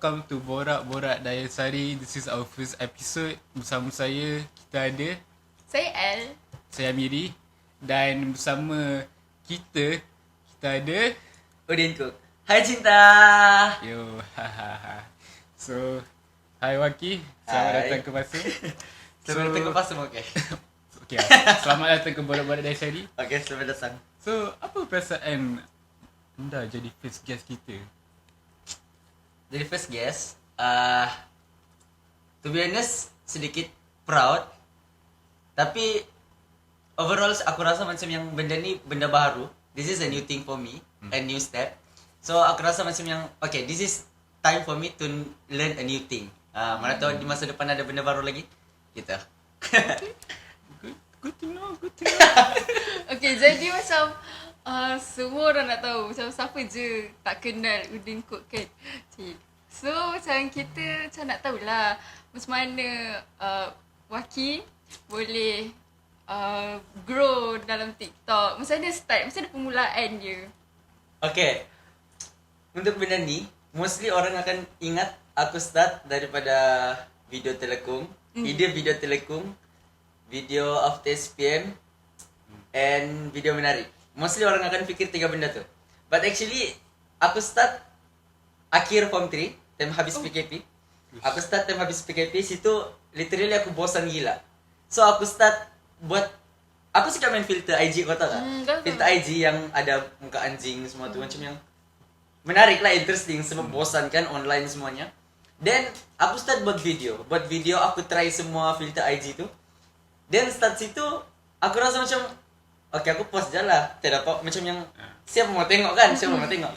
welcome to Borak-Borak Dayasari. This is our first episode. Bersama saya, kita ada Saya L. saya Amiri. Dan bersama kita ada Udin Cook. Hai cinta. yo, hahaha. So, hai Waki. Selamat Hai. datang ke Pasir. Selamat datang ke Pasar, okey. Okay, selamat datang ke Borak-Borak Dayasari. Okey, selamat datang. So, apa perasaan anda jadi first guest kita? Jadi first guest, to be honest, sedikit proud. Tapi overall aku rasa macam yang benda ni benda baru. This is a new thing for me, a new step. So aku rasa macam yang okay, this is time for me to learn a new thing. Mana tahu di masa depan ada benda baru lagi. Gitu. Good to know, good to know. Okay, jadi macam semua orang nak tahu macam siapa je tak kenal Udin Cook kan. So macam kita macam nak tahulah macam mana Waki boleh grow dalam TikTok. Macam mana start, macam mana permulaan dia. Okay. Untuk benda ni, mostly orang akan ingat aku start daripada video telekung. Ide video telekung, video after SPM, and video menarik. Mostly orang akan fikir 3 benda tu. But actually, aku start akhir form 3, time habis PKP. Aku start time habis PKP, situ literally aku bosan gila. So aku start buat, aku suka main filter IG, kau tahu tak? Filter IG yang ada muka anjing semua tu, macam yang menarik lah, interesting, sebab bosan kan online semuanya. Then aku start buat video aku try semua filter IG tu. Then start situ aku rasa macam okay, aku post je lah, tak dapat macam yang siapa mau tengok kan, siapa mau tengok.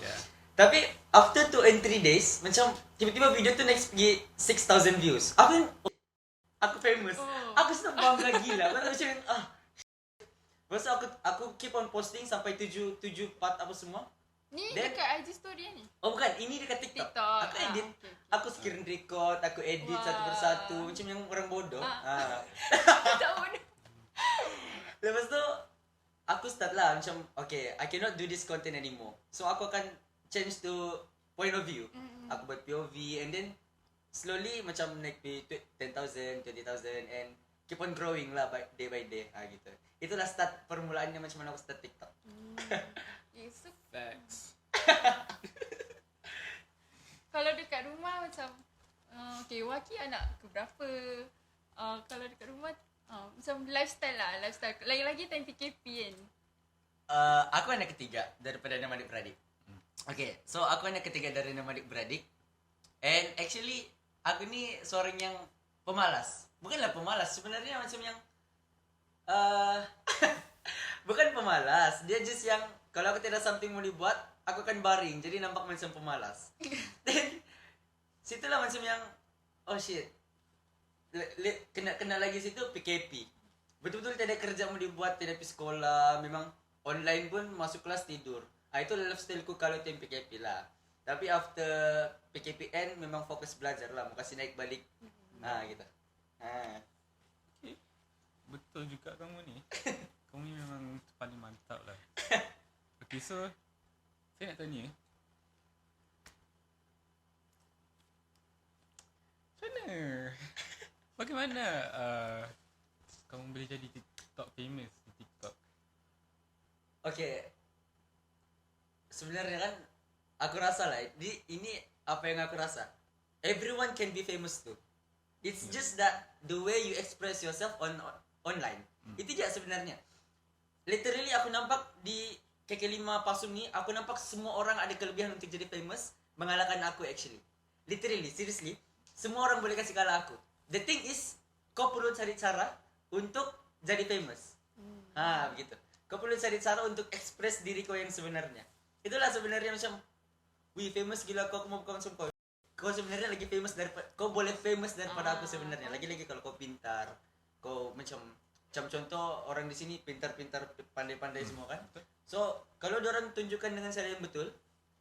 Tapi after 2 and 3 days, macam tiba-tiba video tu next pergi 6,000 views. Aku famous. Aku sudah bangga gila. Aku macam lepas tu aku keep on posting sampai 7 part apa semua. Ni Then, dekat IG story ni. Oh bukan, ini dekat TikTok. Aku edit, Okay. aku screen record, aku edit satu persatu macam yang orang bodoh. Tak boleh. Lepas tu aku start lah macam okay, I cannot do this content anymore. So aku akan change to point of view. Aku buat POV and then slowly macam naik to 10,000, 20,000 and keep on growing lah day by day. Gitu. Itulah start permulaannya macam mana aku start TikTok. So, Facts. kalau dekat rumah macam okay, Waki anak keberapa? Kalau dekat rumah macam lifestyle lah, lifestyle. Lagi-lagi time PKP kan. Aku anak ketiga daripada enam adik-beradik. Okay, so aku anak ketiga dari enam adik-beradik. And actually, aku ni seorang yang pemalas. Bukanlah pemalas, sebenarnya macam yang bukan pemalas. Dia just yang kalau aku tidak something mau dibuat, aku akan baring. Jadi nampak macam pemalas. Then situlah macam yang oh shit. Kena lagi situ PKP. Betul-betul tidak ada kerja mau dibuat, tidak pergi sekolah, memang online pun masuk kelas tidur. Itu lifestyleku kalau time PKP lah. Tapi after PKP end memang fokus belajar lah, mau kasih naik balik. Gitu. Okay. Betul juga kamu ni. Kamu ni memang paling mantap lah. Okay, so saya nak tanya, bagaimana kamu boleh jadi TikTok famous di TikTok? Okay. Sebenarnya kan aku rasa lah, ini apa yang aku rasa. Everyone can be famous too. It's just that the way you express yourself online. Itu je sebenarnya. Literally aku nampak di KK5 Pasum ni, aku nampak semua orang ada kelebihan untuk jadi famous mengalahkan aku actually. Literally, seriously, semua orang boleh kasih kalah aku. The thing is, kau perlu cari cara untuk jadi famous. Begitu. Kau perlu cari cara untuk express diri kau yang sebenarnya. Itulah sebenarnya macam, wih famous gila kau mau bukan sumpah. Kau sebenarnya lagi famous daripada, kau boleh famous daripada aku sebenarnya. Lagi-lagi kalau kau pintar, kau macam contoh orang di sini pintar-pintar, pandai-pandai semua kan. So kalau diorang tunjukkan dengan cara yang betul,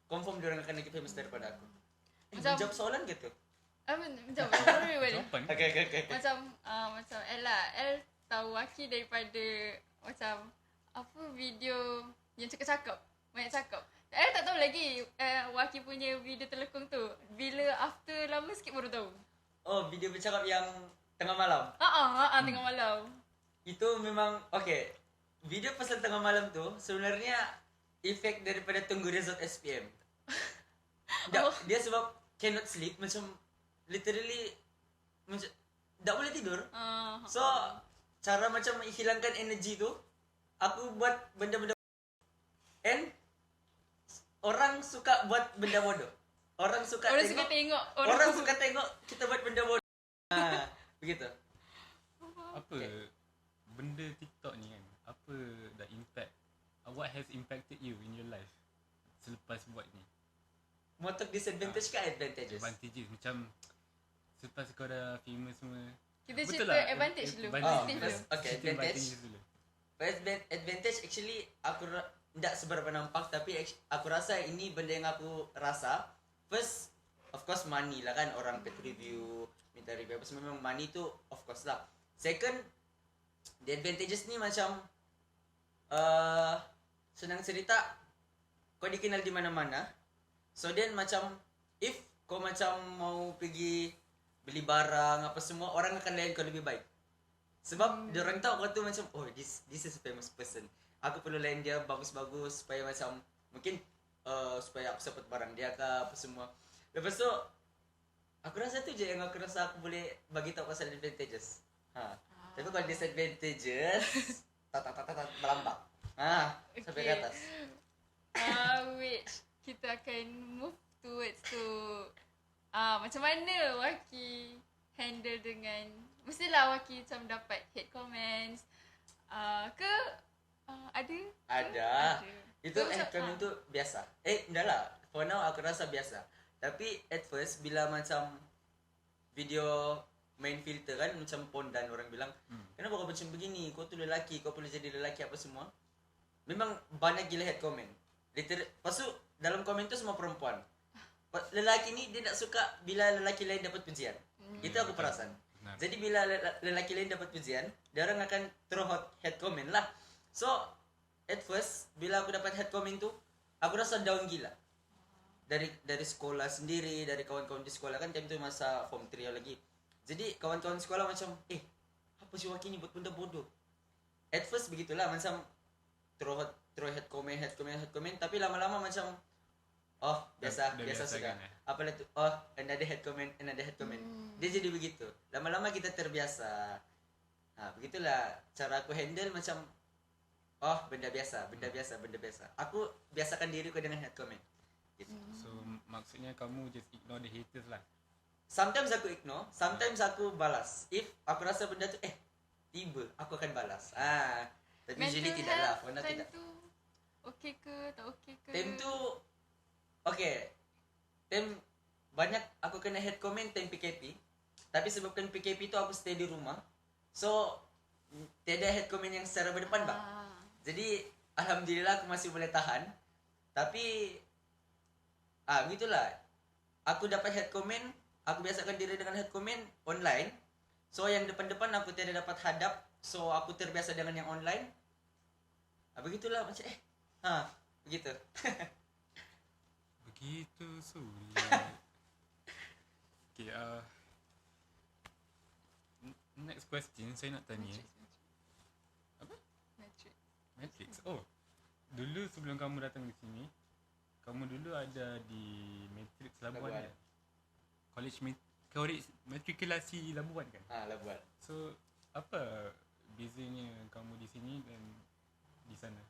confirm diorang akan lagi famous daripada aku. Jawab soalan gitu. Macam boleh. Okay. Macam L tahu Waki daripada macam apa video yang cakap-cakap. Banyak cakap. Tak tahu lagi Waki punya video telekung tu. Bila after lama sikit baru tahu. Oh, video bercakap yang tengah malam. Tengah malam. Itu memang okay. Video pasal tengah malam tu sebenarnya efek daripada tunggu result SPM. Dia sebab cannot sleep, macam literally macam tak boleh tidur. So cara macam menghilangkan energi tu, aku buat benda-benda, and orang suka buat benda bodoh. Orang suka tengok orang suka tengok kita buat benda bodoh. Begitu. Apa benda TikTok ni kan, apa dah impact, what has impacted you in your life selepas buat ni? Motor disadvantage ke advantages? Advantages macam selepas kau dah famous semua. Kita Betul cerita lah, advantage dulu. advantage Positif dulu. dulu. Okay, Cerita advantage. dulu. Advantage actually aku tak seberapa nampak, tapi aku rasa ini benda yang aku rasa. First, of course money lah kan, orang pet review, minta review apa semua, memang money tu of course lah. Second, the advantages ni macam senang cerita, kau dikenal di mana-mana. So then macam if kau macam mau pergi beli barang apa semua, orang akan layan kau lebih baik. Sebab dia orang tahu kau tu macam, oh this is a famous person. Aku perlu layan dia bagus-bagus supaya macam mungkin supaya aku dapat barang dia ke apa semua. Lepas tu aku rasa tu je yang aku rasa aku boleh bagi tahu pasal advantages. Tapi kalau disadvantages melambak. Sampai ke atas. Wait, kita akan move towards to macam mana Waki handle dengan, mestilah Waki macam dapat hate comments ke ada. Itu hate comment tu biasa. Dah lah, for now aku rasa biasa. Tapi at first bila macam video main filter kan, macam pondan orang bilang, kenapa kau macam begini, kau tu lelaki, kau perlu jadi lelaki apa semua. Memang banyak gila hate comment. Lepas tu dalam komen tu semua perempuan. Lelaki ni dia tak suka bila lelaki lain dapat pujian. Itu aku perasan. Benar. Jadi bila lelaki lain dapat pujian, dia orang akan throw hate comment lah. So at first bila aku dapat hate comment tu, aku rasa down gila. Dari sekolah sendiri, dari kawan-kawan di sekolah kan, time tu masa form 3 lagi. Jadi kawan-kawan sekolah macam, apa si Waki ni buat benda bodoh. At first begitulah, macam throw hate comment, tapi lama-lama macam biasa sudah. Kan, Apalah tu, another hate comment. Dia jadi begitu. Lama-lama kita terbiasa. Begitulah cara aku handle, macam benda biasa. Aku biasakan diriku dengan hate comment. Gitu. So maksudnya kamu just ignore the haters lah. Sometimes Sometimes aku ignore, sometimes aku balas. If aku rasa benda tu tiba, aku akan balas. Tapi usually tidak lah. Pernah time tidak. tu okay ke tak okay ke? Time tu okay. Time banyak aku kena hate comment time PKP. Tapi sebabkan PKP tu aku stay di rumah. So tiada hate comment yang secara berdepan bang. Jadi alhamdulillah aku masih boleh tahan. Tapi begitulah. Aku dapat hate comment, aku biasakan diri dengan hate comment online. So yang depan-depan aku tidak dapat hadap. So aku terbiasa dengan yang online. Begitulah macam begitu. Begitu sulit. Okay, next question saya nak tanya. Apa? Matrix. Oh, dulu sebelum kamu datang ke sini, kamu dulu ada di Matrix Labuan kan? College matrikulasi Labuan kan? Labuan. So, apa bezanya kamu di sini dan di sana?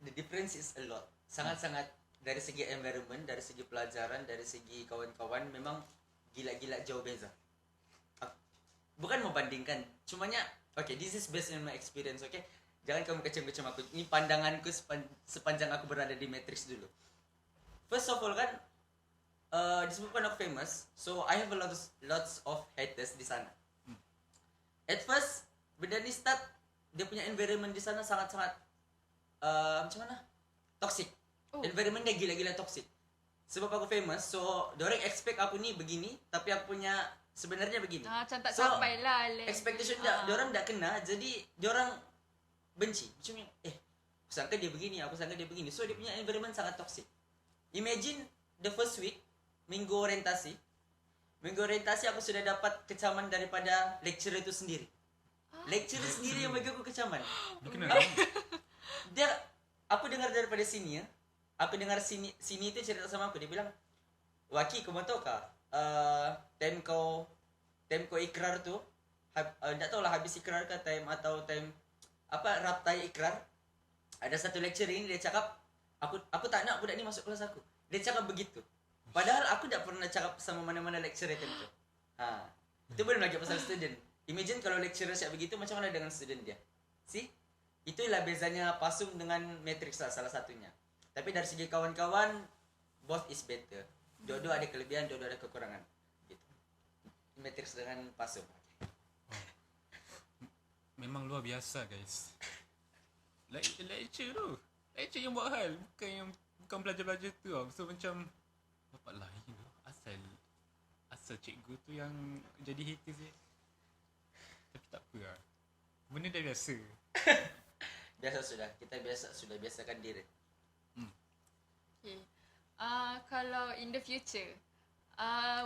The difference is a lot. Sangat-sangat dari segi environment, dari segi pelajaran, dari segi kawan-kawan, memang gila-gila jauh beza. Bukan membandingkan, cumanya okay, this is based on my experience, okay? Jangan kamu kecam-kecam aku. Ini pandanganku sepanjang aku berada di Matrix dulu. First of all kan, disebabkan aku famous, so I have lots of haters di sana. At first, benda ni start, dia punya environment di sana sangat-sangat macam mana? Toxic. Environment dia gila-gila toxic. Sebab aku famous, so diorang expect aku ni begini, tapi aku punya sebenarnya begini. Macam tak sampai lah. Expectation dia, diorang tak kena, jadi diorang benci. Macam sangka dia begini, aku sangka dia begini. So dia punya environment sangat toxic. Imagine the first week, minggu orientasi aku sudah dapat kecaman daripada lecturer itu sendiri. Lecturer sendiri yang bagi aku kecaman. Dia kenal. Aku dengar daripada sini ya. Aku dengar sini itu cerita sama aku. Dia bilang, Waki, kau tahu kah? Time kau ikrar tu, tak tahulah habis ikrar ke time atau time raptai ikrar. Ada satu lecturer ini dia cakap, aku tak nak budak ni masuk kelas aku. Dia cakap begitu. Padahal aku tak pernah cakap sama mana-mana lecturer time tu. Itu belum lagi pasal student. Imagine kalau lecturer siap begitu, macam mana dengan student dia? See? Itulah bezanya Pasum dengan Matrix lah salah satunya. Tapi dari segi kawan-kawan, both is better. Dua-dua ada kelebihan, dua-dua ada kekurangan. Gitu. Matrix dengan Pasum. Memang luar biasa guys. Lecture yang buat hal, bukan belajar-belajar tu lah. So macam bapak lain tu. Asal cikgu tu yang jadi haters je. Tapi tak apa lah. Benda dah biasa. Biasa sudah. Kita biasakan diri. Okay. Kalau in the future,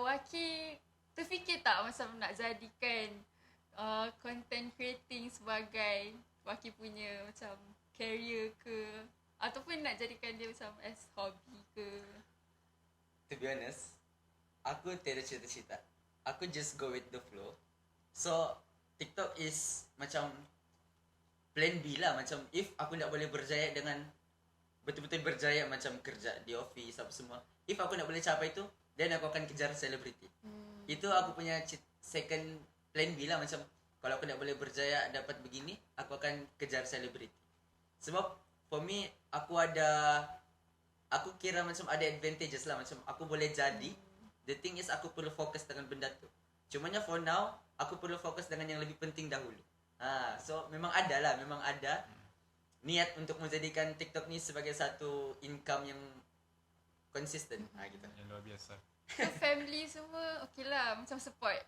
Waki terfikir tak macam nak jadikan content creating sebagai Waki punya macam career ke, ataupun nak jadikan dia macam as hobby ke? To be honest, aku tiada cita-cita. Aku just go with the flow. So, TikTok is macam plan B lah. Macam if aku tak boleh berjaya dengan betul-betul berjaya macam kerja di office apa semua, if aku nak boleh capai itu, then aku akan kejar celebrity. Itu aku punya second plan B lah. Macam kalau aku nak boleh berjaya dapat begini, aku akan kejar celebrity. Sebab for me, aku kira macam ada advantages lah. Macam aku boleh jadi. The thing is aku perlu fokus dengan benda tu. Cumanya for now, aku perlu fokus dengan yang lebih penting dahulu. So memang ada niat untuk menjadikan TikTok ni sebagai satu income yang konsisten. Gitu. Yang luar biasa. So family semua okay lah, macam support.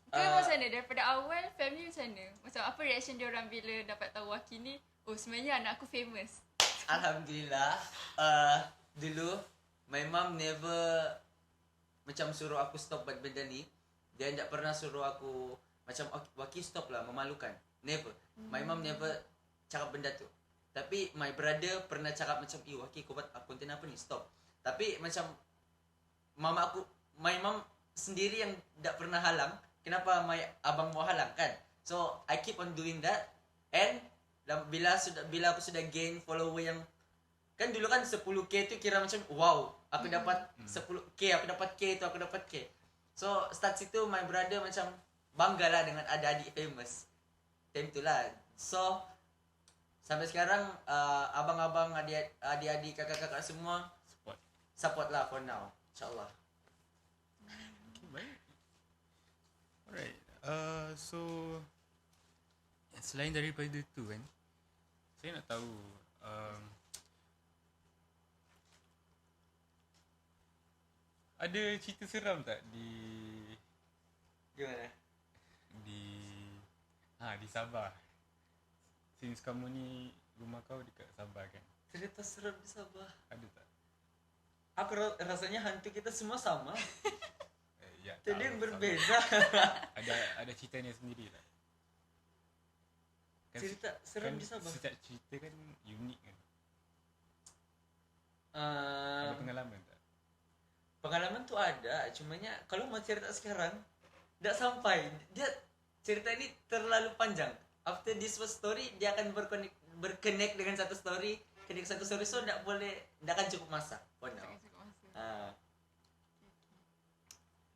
Macam mana daripada awal family macam mana? Macam apa reaction dia orang bila dapat tahu Waki ni, oh sebenarnya anak aku famous. Alhamdulillah. Dulu my mom never macam suruh aku stop buat benda ni. Dia tak pernah suruh aku macam Waki stop lah, memalukan. Never. My mom never cakap benda tu. Tapi my brother pernah cakap macam, Waki kau buat konten apa ni? Stop. Tapi macam my mom sendiri yang tak pernah halang. Kenapa my abang mau halang kan? So I keep on doing that. And bila aku sudah gain follower yang kan dulu kan 10k tu kira macam wow, aku dapat 10k, aku dapat K. So start situ my brother macam bangga lah dengan ada adik famous. Time tu lah. So sampai sekarang abang-abang, adik-adik, kakak-kakak semua support lah for now. InsyaAllah. Okay, baik. Alright. So selain daripada tu kan, saya nak tahu ada cerita seram tak di Gimana? di Sabah? Since kamu ni rumah kau dekat Sabah kan? Cerita seram di Sabah. Ada tak? Aku rasanya hantu kita semua sama. Ya, Jadi tahu, berbeza. ada ceritanya sendiri lah. Kan Cerita seram di Sabah. Setiap cerita kan unik kan. Ada pengalaman tak? Pengalaman tu ada, cumanya kalau mau cerita sekarang tak sampai. Dia cerita ini terlalu panjang. After this first story, dia akan berconnect dengan satu story, so tak akan cukup masa. For now.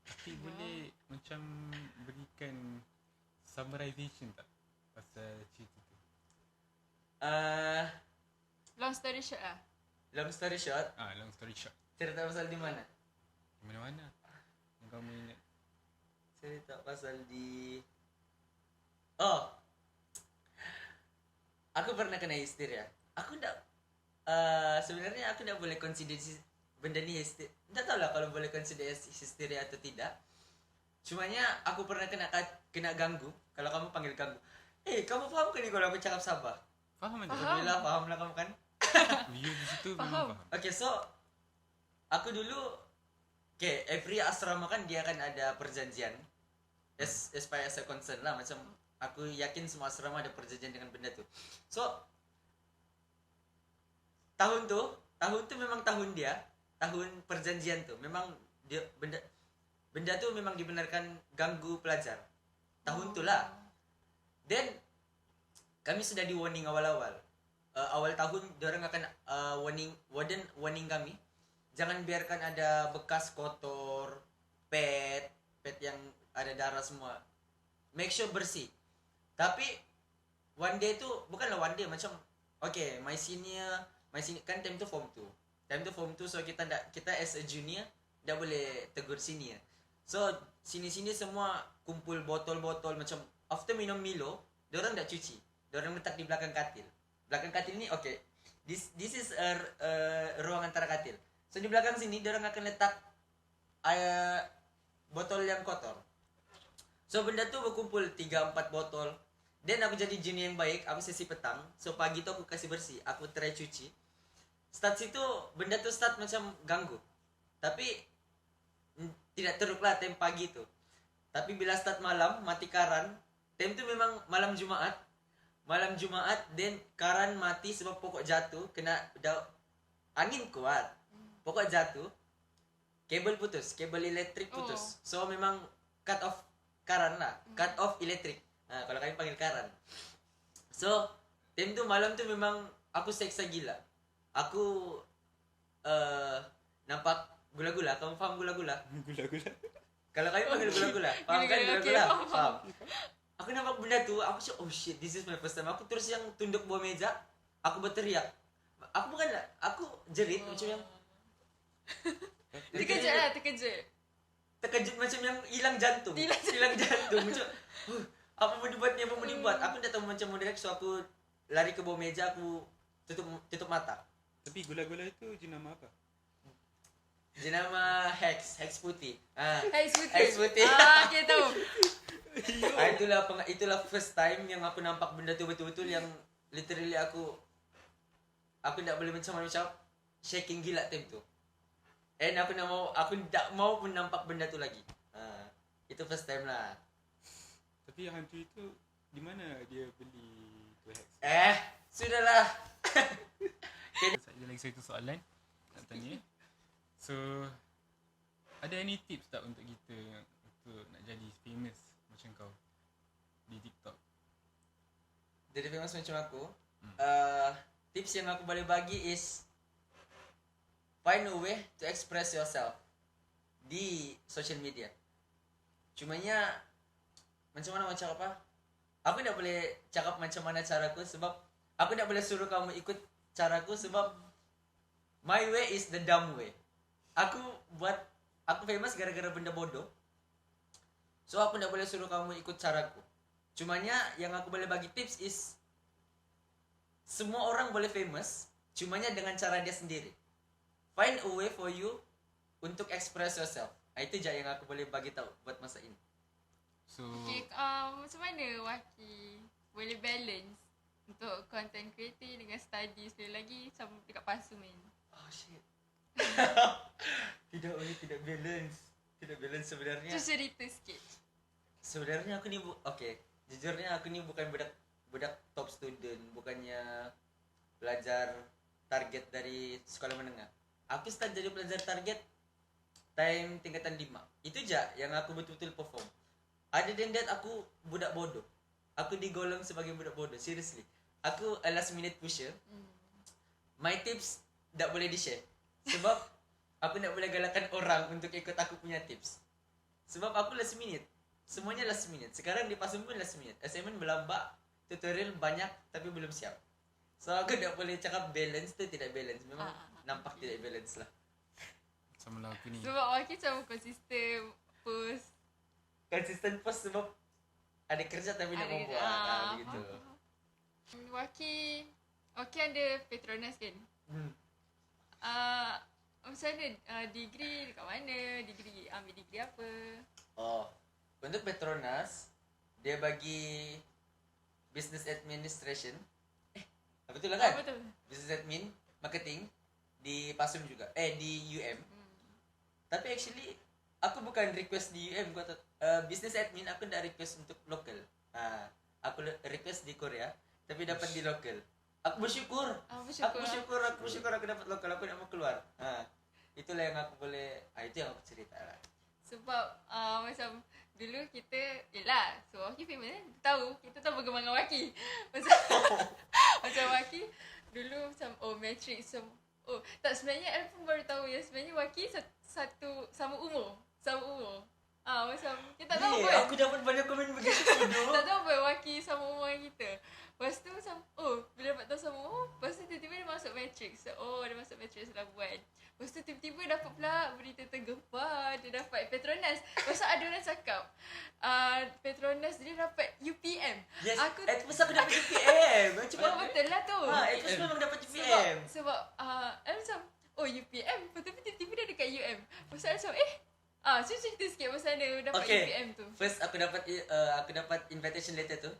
Tapi boleh macam berikan summarization tak pasal cerita tu? Long story short lah. Long story short, Long story short. cerita pasal di mana? Di mana-mana yang kamu ingat? Cerita pasal di aku pernah kena histeria. Aku tak sebenarnya aku tak boleh consider benda ni histeria. Tak tahu lah kalau boleh consider histeria atau tidak. Cumanya aku pernah kena ganggu. Kalau kamu panggil ganggu, kamu faham ke ni kalau aku cakap Sabah? Faham tak? Alhamdulillah faham lah kamu kan. View di situ Faham. memang faham. Okay, so aku dulu every asrama kan dia akan ada perjanjian. As far as a concern lah, macam aku yakin semua asrama ada perjanjian dengan benda tu. So tahun tu memang tahun dia, tahun perjanjian tu. Memang dia benda tu memang dibenarkan ganggu pelajar. Tahun tu lah. Then kami sudah di warning awal-awal. Awal tahun diorang akan warning kami, jangan biarkan ada bekas kotor, pet yang ada darah semua. Make sure bersih. Tapi one day tu bukanlah one day, macam okay, my senior kan time tu form 2. Time tu form 2, so kita as a junior dah boleh tegur senior. So sini semua kumpul botol-botol, macam after minum Milo, diorang dah cuci. Diorang letak di belakang katil. Belakang katil ni okay. This is a ruang antara katil. So di belakang sini diorang akan letak botol yang kotor. So benda tu berkumpul 3-4 botol. Then aku jadi junior yang baik, aku sesi petang. So pagi tu aku kasih bersih, aku try cuci. Start situ benda tu start macam ganggu. Tapi tidak teruk lah time pagi tu. Tapi bila start malam, mati karan. Time tu memang malam Jumaat. Then karan mati sebab pokok jatuh, kena angin kuat. Pokok jatuh, kabel putus, kabel elektrik putus. So memang cut off karan lah, cut off elektrik. Kalau kami panggil karan. So time tu malam tu memang aku seksa gila. Aku nampak gula-gula. Kamu faham gula-gula? Gula-gula. Kalau kami panggil gula-gula, faham kan Gula-gula, gula-gula? okay, faham. Aku nampak benda tu, aku cakap, oh shit, this is my first time. Aku terus yang tunduk bawah meja, aku berteriak. Aku jerit macam yang terkejut macam yang hilang jantung. Macam apa mau dibuat. Aku tak tahu macam mau direct, so aku lari ke bawah meja, aku tutup mata. Tapi gula-gula itu jenama apa? Jenama Hex putih. Hex putih. Okay tahu. Itulah first time yang aku nampak benda tu betul-betul, yang literally aku tak boleh macam shaking gila time tu. And aku tak mau pun nampak benda tu lagi. Itu first time lah. Tapi yang hantu itu di mana dia beli tu Hex? Sudahlah. Ada lagi satu soalan nak tanya. So ada any tips tak untuk kita untuk nak jadi famous macam kau di TikTok? Jadi famous macam aku, tips yang aku boleh bagi is find a way to express yourself di social media. Cumanya macam mana macam apa? Aku tak boleh cakap macam mana caraku, sebab aku tak boleh suruh kamu ikut caraku, sebab my way is the dumb way. Aku famous gara-gara benda bodoh. So aku tak boleh suruh kamu ikut caraku. Cumanya yang aku boleh bagi tips is semua orang boleh famous, cumanya dengan cara dia sendiri. Find a way for you untuk express yourself. Itu je yang aku boleh bagi tahu buat masa ini. So Okay, macam mana Waki boleh balance untuk content creator dengan study sekali lagi macam dekat pasu main? Oh shit. Tidak balance sebenarnya. Tu cerita sikit. Sebenarnya aku ni jujurnya aku ni bukan budak top student, bukannya pelajar target dari sekolah menengah. Aku start jadi pelajar target time tingkatan 5. Itu je yang aku betul-betul perform. Other than that, aku budak bodoh. Aku digolong sebagai budak bodoh, seriously. Aku a last minute pusher. My tips tak boleh di-share. Sebab aku tak boleh galakkan orang untuk ikut aku punya tips. Sebab aku last minute. Semuanya last minute. Sekarang di PASUM pun last minute. Assignment berlambak, tutorial banyak tapi belum siap. So aku tak boleh cakap balance tu tidak balance. Memang nampak tidak balance lah. sama lah aku ni. Sebab Waki macam konsisten post. Konsisten post sebab ada kerja tapi nak membuat begitu. Waki ada Petronas kan? Macam mana degree dekat mana? Ambil degree apa? Untuk Petronas dia bagi business administration. Betul lah kan? Betul. Business admin marketing di Pasum juga. Di UM. Tapi actually aku bukan request di UM, business admin aku dah request untuk local. Aku request di Korea tapi dapat di local. Aku bersyukur. Aku bersyukur aku dapat lokal, aku nak mau keluar. Itulah yang aku boleh, itu yang aku cerita lah. Sebab macam dulu kita, yelah, so Waki famous kita tahu bagaimana Waki. Macam Waki dulu macam Matrix macam tak, sebenarnya I pun baru tahu ya sebenarnya Waki satu sama umur. Macam kita tak tahu pun. Aku dapat banyak komen begitu dulu. Tak tahu pun Waki sama umur kita. Lepas tu macam bila dapat tahu sama umur, lepas tu tiba-tiba dia masuk Matrix. Dia masuk Matrix Labuan. Lepas tu tiba-tiba dapat pula berita tergempar, dia dapat Petronas. Lepas tu ada orang cakap Petronas dia dapat UPM. Yes, at first aku dapat UPM. Macam mana? Betul lah tu. At first memang dapat UPM. Sebab I macam UPM. Lepas tu tiba-tiba dia dekat UM. Lepas tu I macam cuba cerita sikit pasal dia dapat UPM tu. First aku dapat invitation letter tu.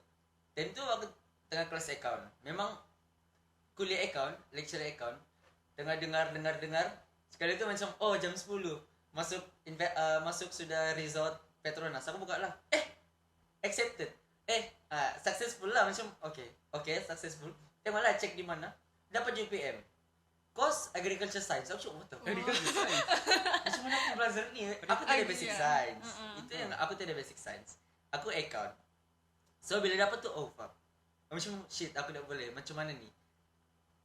Time tu aku tengah kelas account. Memang kuliah account, lecturer account. Tengah dengar. Sekali tu macam jam 10 masuk sudah resort Petronas. Aku buka lah. Accepted. Successful lah macam okay, successful. Tengoklah check di mana. Dapat UPM. Course agriculture science. Aku cakap, what the fuck? Agriculture science. Macam mana aku belajar ni? Aku tak ada basic science. Itu yang aku tak ada basic science. Aku account. So bila dapat tu fuck. Macam shit, aku tak boleh. Macam mana ni?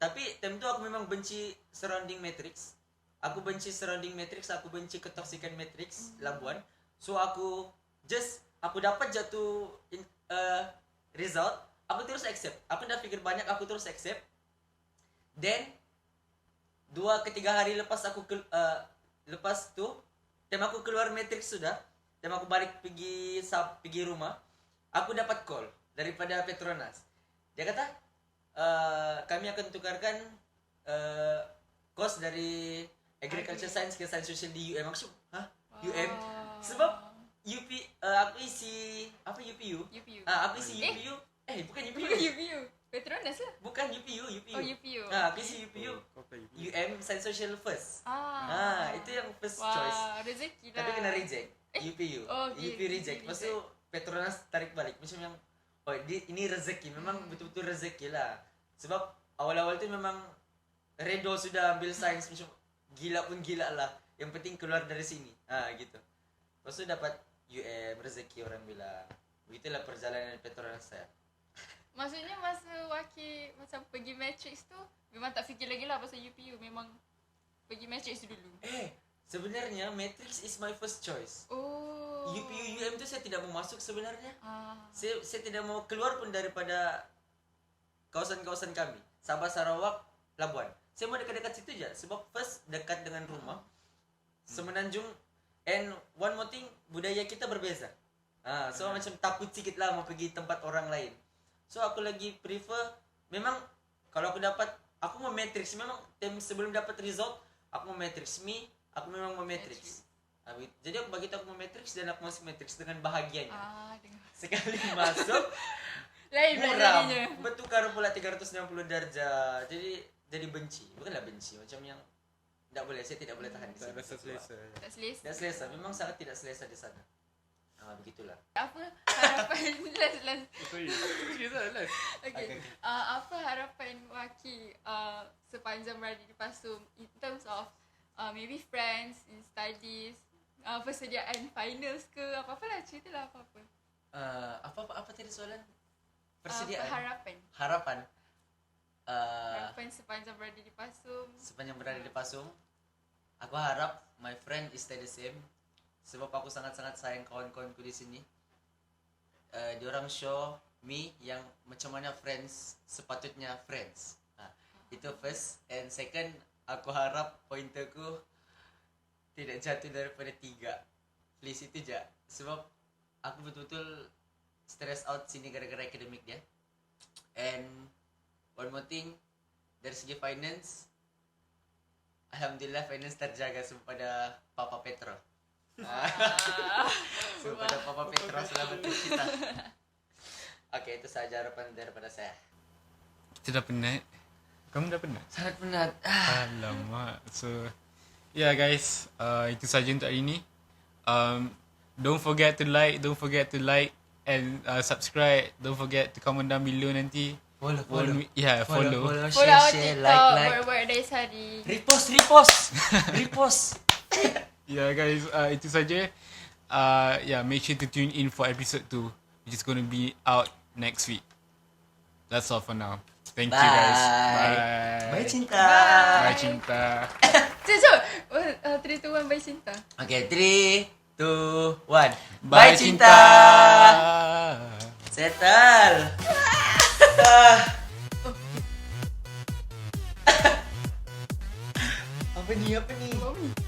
Tapi time tu aku memang benci surrounding matrix. Aku benci ketoksikan matrix Labuan. So aku dapat jatuh result, aku terus accept. Aku dah fikir banyak, aku terus accept. Then 2-3 hari lepas lepas tu time aku keluar matrix sudah, time aku balik pergi rumah, aku dapat call daripada Petronas. Dia kata kami akan tukarkan course dari agriculture science ke science social di UM. Maksud UM sebab aku isi UPU. Aku isi UPU. Bukan UPU. Petronas lah. Bukan UPU. UPU. Aku isi UPU. UM science social first. Itu yang first choice. Rezeki lah. Tapi kena reject. UPU. UPU reject. Lepas tu Petronas tarik balik. Macam yang ini rezeki. Memang betul-betul rezeki lah. Sebab awal-awal tu memang redo sudah ambil sains. Macam gila pun gila lah. Yang penting keluar dari sini. Gitu. Lepas tu dapat rezeki orang bilang. Begitulah perjalanan Petronas saya. Maksudnya masa Waki macam pergi Matrix tu memang tak fikir lagi lah pasal UPU. Memang pergi Matrix dulu. Sebenarnya Matrix is my first choice. UPU UM tu saya tidak mau masuk sebenarnya. Saya tidak mau keluar pun daripada kawasan-kawasan kami. Sabah, Sarawak, Labuan. Saya mau dekat-dekat situ je. Sebab first dekat dengan rumah. Semenanjung. And one more thing, budaya kita berbeza. So macam takut sikit lah mau pergi tempat orang lain. So aku lagi prefer, memang kalau aku mau matrix. Memang sebelum dapat result, aku mau matrix. Aku memang mau matrix. Jadi aku mau matrix dan aku masuk matrix dengan bahagianya. Sekali masuk, lain muram. Bertukar pula 360 darjah. Jadi benci. Bukanlah benci, macam yang saya tidak boleh tahan di sana. Tak selesa. Memang sangat tidak selesa di sana. Begitulah. Apa harapan last. Okay. Apa harapan Waki sepanjang berada di Pasum in terms of maybe friends in studies, persediaan finals ke apa-apa lah, ceritalah apa-apa. Apa tadi soalan? Persediaan. Harapan Sepanjang berada di Pasum, aku harap my friend is stay the same. Sebab aku sangat-sangat sayang kawan-kawanku di sini. Diorang show me yang macam mana friends sepatutnya friends. Itu first. And second, aku harap pointerku tidak jatuh daripada 3. Please, itu je. Sebab aku betul-betul stress out sini gara-gara akademik dia. And one more thing, dari segi finance, alhamdulillah finance terjaga pada Papa Petro. Pada Papa Petro selamat kita. Okay, itu sahaja harapan daripada saya. Kita dah penat. Kamu dah penat? Sangat penat. Alamak. So yeah guys, itu saja untuk hari ni. Don't forget to like and subscribe. Don't forget to comment down below nanti. Follow. Follow. Follow Share, our share, TikTok, like. Buat-buat dari Sari. Repost. Yeah guys, itu saja. Yeah, make sure to tune in for episode 2, which is going to be out next week. That's all for now. Thank you guys. Bye cinta. Bye cinta. Jom. 3, 2, 1, bye cinta. Okay, 3, 2, 1. Bye cinta. Settle. Apa ni? Bye.